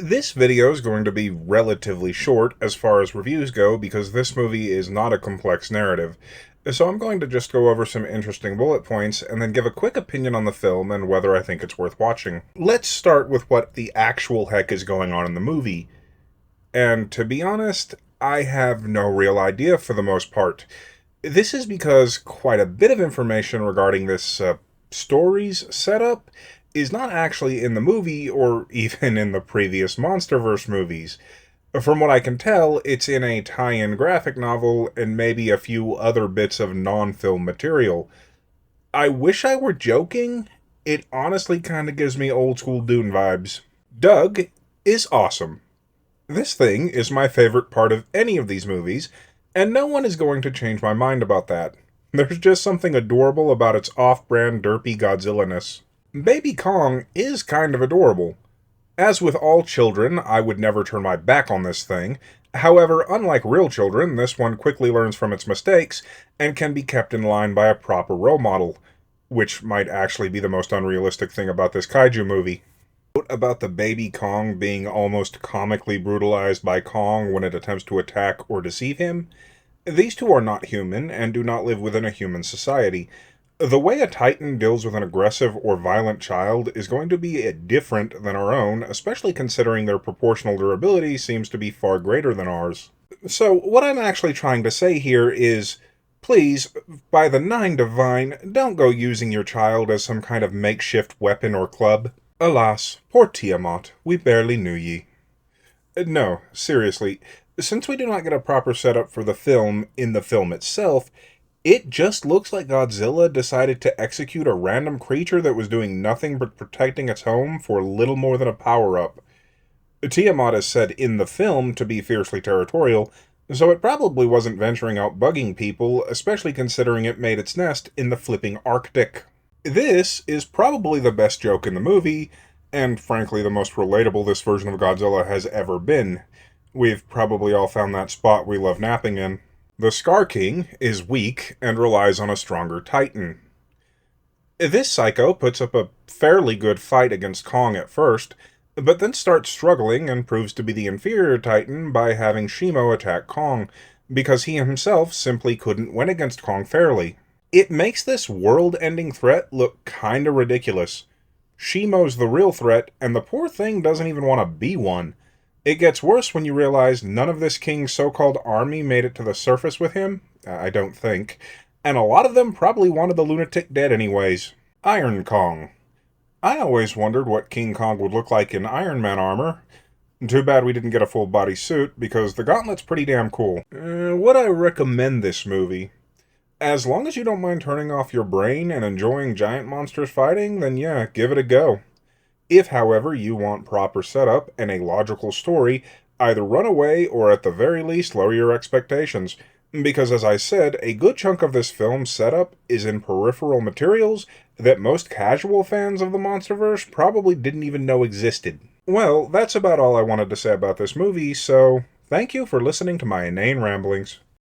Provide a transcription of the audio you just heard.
This video is going to be relatively short as far as reviews go because this movie is not a complex narrative. So I'm going to just go over some interesting bullet points and then give a quick opinion on the film and whether I think it's worth watching. Let's start with what the actual heck is going on in the movie. And to be honest, I have no real idea for the most part. This is because quite a bit of information regarding this story's setup is not actually in the movie or even in the previous MonsterVerse movies. From what I can tell, it's in a tie-in graphic novel and maybe a few other bits of non-film material. I wish I were joking. It honestly kind of gives me old school Dune vibes. Doug is awesome. This thing is my favorite part of any of these movies, and no one is going to change my mind about that. There's just something adorable about its off-brand derpy Godzilla-ness. Baby Kong is kind of adorable. As with all children, I would never turn my back on this thing. However, unlike real children, this one quickly learns from its mistakes and can be kept in line by a proper role model, which might actually be the most unrealistic thing about this kaiju movie. Note about the baby Kong being almost comically brutalized by Kong when it attempts to attack or deceive him. These two are not human and do not live within a human society. The way a Titan deals with an aggressive or violent child is going to be different than our own, especially considering their proportional durability seems to be far greater than ours. So, what I'm actually trying to say here is, please, by the Nine Divine, don't go using your child as some kind of makeshift weapon or club. Alas, poor Tiamat, we barely knew ye. No, seriously, since we do not get a proper setup for the film in the film itself, it just looks like Godzilla decided to execute a random creature that was doing nothing but protecting its home for little more than a power-up. Tiamat is said in the film to be fiercely territorial, so it probably wasn't venturing out bugging people, especially considering it made its nest in the flipping Arctic. This is probably the best joke in the movie, and frankly the most relatable this version of Godzilla has ever been. We've probably all found that spot we love napping in. The Scar King is weak and relies on a stronger Titan. This psycho puts up a fairly good fight against Kong at first, but then starts struggling and proves to be the inferior Titan by having Shimo attack Kong, because he himself simply couldn't win against Kong fairly. It makes this world-ending threat look kinda ridiculous. Shimo's the real threat, and the poor thing doesn't even want to be one. It gets worse when you realize none of this king's so-called army made it to the surface with him. I don't think. And a lot of them probably wanted the lunatic dead anyways. Iron Kong. I always wondered what King Kong would look like in Iron Man armor. Too bad we didn't get a full-body suit, because the gauntlet's pretty damn cool. Would I recommend this movie? As long as you don't mind turning off your brain and enjoying giant monsters fighting, then yeah, give it a go. If, however, you want proper setup and a logical story, either run away or at the very least lower your expectations, because as I said, a good chunk of this film's setup is in peripheral materials that most casual fans of the MonsterVerse probably didn't even know existed. Well, that's about all I wanted to say about this movie, so thank you for listening to my inane ramblings.